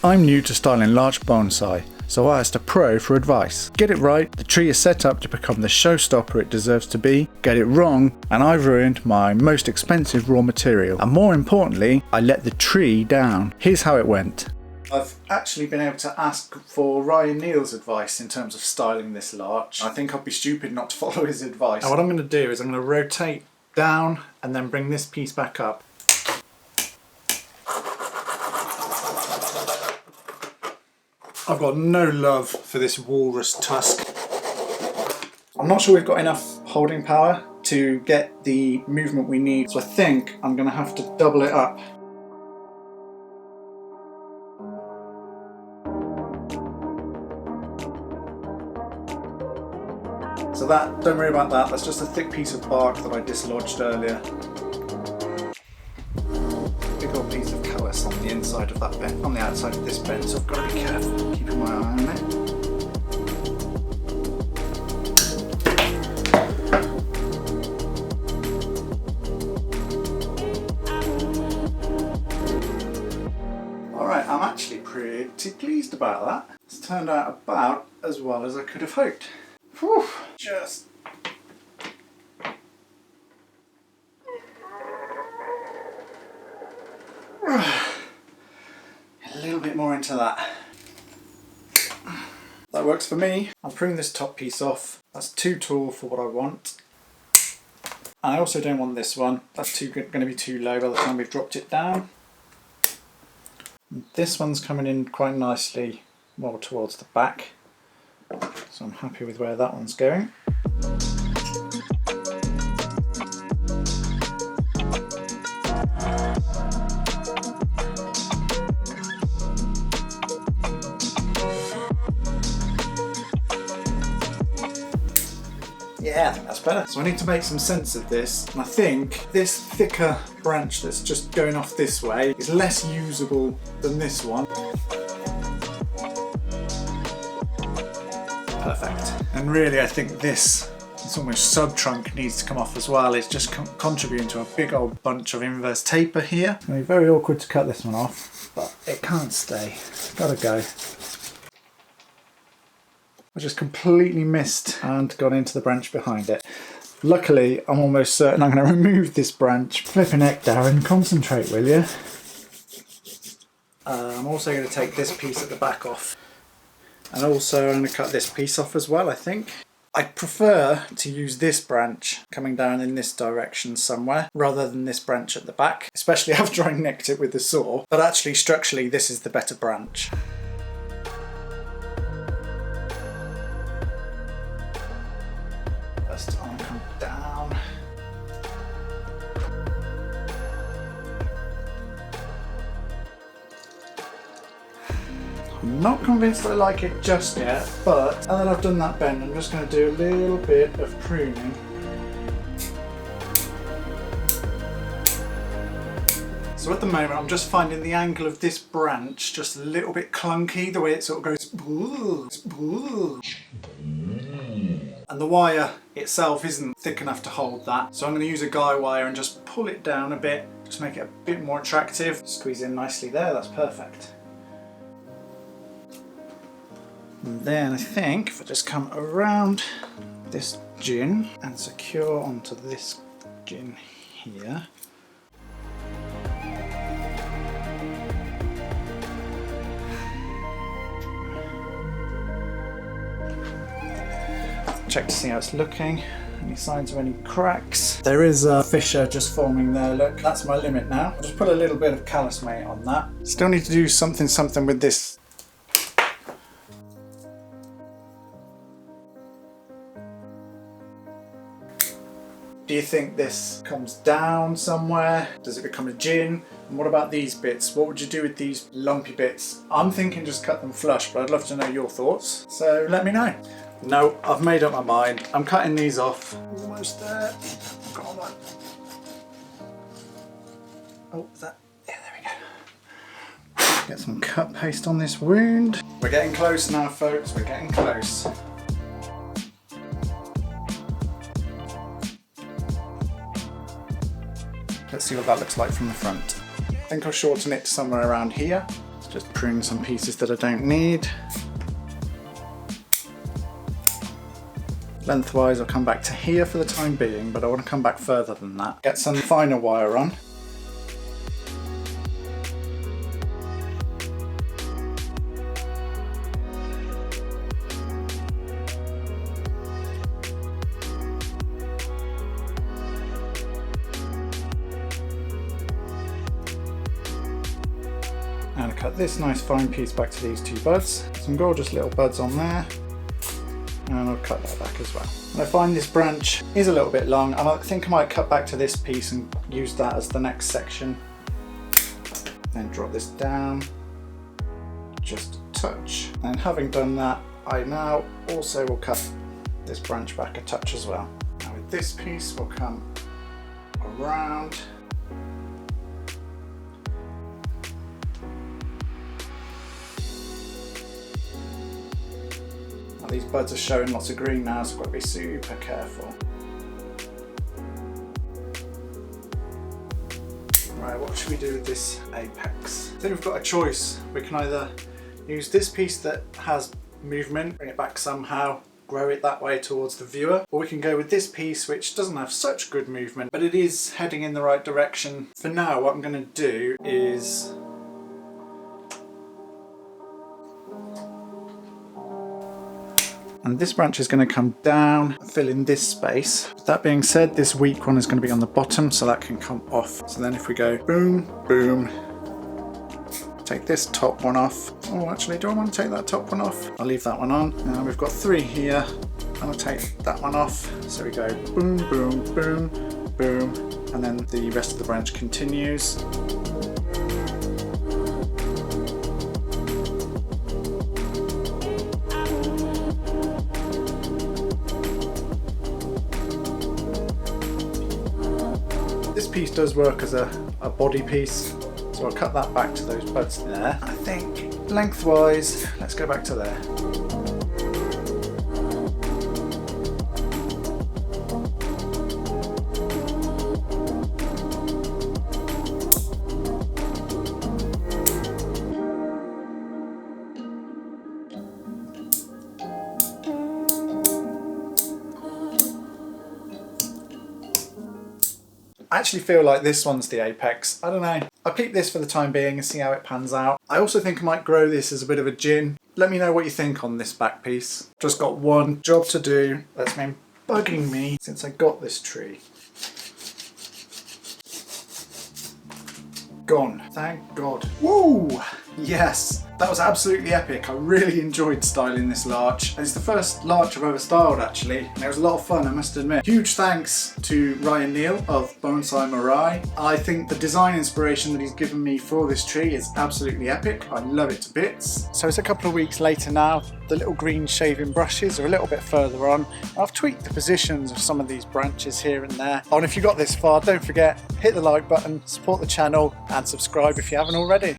I'm new to styling large bonsai, so I asked a pro for advice. Get it right, the tree is set up to become the showstopper it deserves to be. Get it wrong, and I've ruined my most expensive raw material. And more importantly, I let the tree down. Here's how it went. I've actually been able to ask for Ryan Neal's advice in terms of styling this larch. I think I'd be stupid not to follow his advice. Now what I'm going to do is I'm going to rotate down and then bring this piece back up. I've got no love for this walrus tusk. I'm not sure we've got enough holding power to get the movement we need, so I think I'm going to have to double it up. So that, don't worry about that, that's just a thick piece of bark that I dislodged earlier. Big old piece of callus on the inside of that bend, on the outside of this bend, so I've got to be careful, keeping my eye on it. Alright, I'm actually pretty pleased about that. It's turned out about as well as I could have hoped. Whew, just a little bit more into that. That works for me. I'll prune this top piece off. That's too tall for what I want. And I also don't want this one. That's going to be too low by the time we've dropped it down. And this one's coming in quite nicely more towards the back. So I'm happy with where that one's going. Yeah, I think that's better. So I need to make some sense of this, and I think this thicker branch that's just going off this way is less usable than this one. Perfect. And really I think this almost sub-trunk needs to come off as well. It's just contributing to a big old bunch of inverse taper here. It's going to be very awkward to cut this one off, but it can't stay. It's got to go. I just completely missed and got into the branch behind it. Luckily, I'm almost certain I'm going to remove this branch. Flipping heck, Darren, concentrate, will you? I'm also going to take this piece at the back off. And also I'm going to cut this piece off as well, I think. I prefer to use this branch coming down in this direction somewhere rather than this branch at the back, especially after I nicked it with the saw. But actually, structurally, this is the better branch. First arm come down. I'm not convinced I like it just yet, but now that I've done that bend, I'm just going to do a little bit of pruning. So at the moment I'm just finding the angle of this branch just a little bit clunky, the way it sort of goes and the wire itself isn't thick enough to hold that. So I'm going to use a guy wire and just pull it down a bit, just make it a bit more attractive. Squeeze in nicely there, that's perfect. And then I think if I just come around this gin and secure onto this gin here. Check to see how it's looking. Any signs of any cracks? There is a fissure just forming there, look. That's my limit now. I'll just put a little bit of callus mate on that. Still need to do something with this. Do you think this comes down somewhere? Does it become a gin? And what about these bits? What would you do with these lumpy bits? I'm thinking just cut them flush, but I'd love to know your thoughts. So let me know. No, I've made up my mind. I'm cutting these off. Almost there. Come on. Oh, is that? Yeah, there we go. Get some cut paste on this wound. We're getting close now, folks. We're getting close. Let's see what that looks like from the front. I think I'll shorten it to somewhere around here. Just prune some pieces that I don't need. Lengthwise I'll come back to here for the time being, but I want to come back further than that. Get some finer wire on. And cut this nice fine piece back to these two buds. Some gorgeous little buds on there. And I'll cut that back as well. And I find this branch is a little bit long, and I think I might cut back to this piece and use that as the next section. Then drop this down, just a touch. And having done that, I now also will cut this branch back a touch as well. Now with this piece, we'll come around. These buds are showing lots of green now, so I've got to be super careful. Right, what should we do with this apex? I think we've got a choice. We can either use this piece that has movement, bring it back somehow, grow it that way towards the viewer, or we can go with this piece which doesn't have such good movement, but it is heading in the right direction. For now, what I'm going to do is and this branch is going to come down, fill in this space. That being said, this weak one is going to be on the bottom, so that can come off. So then if we go boom, boom, take this top one off. Oh, actually, do I want to take that top one off? I'll leave that one on. Now we've got 3 here. I'll take that one off. So we go boom, boom, boom, boom, and then the rest of the branch continues. This piece does work as a body piece, so I'll cut that back to those buds there. I think lengthwise, let's go back to there. I actually feel like this one's the apex. I don't know. I'll keep this for the time being and see how it pans out. I also think I might grow this as a bit of a gin. Let me know what you think on this back piece. Just got one job to do that's been bugging me since I got this tree. Gone. Thank God. Woo! Yes, that was absolutely epic. I really enjoyed styling this larch. It's the first larch I've ever styled actually, and it was a lot of fun, I must admit. Huge thanks to Ryan Neal of Bonsai Mirai. I think the design inspiration that he's given me for this tree is absolutely epic. I love it to bits. So it's a couple of weeks later now. The little green shaving brushes are a little bit further on. I've tweaked the positions of some of these branches here and there. Oh, and if you got this far, don't forget, hit the like button, support the channel, and subscribe if you haven't already.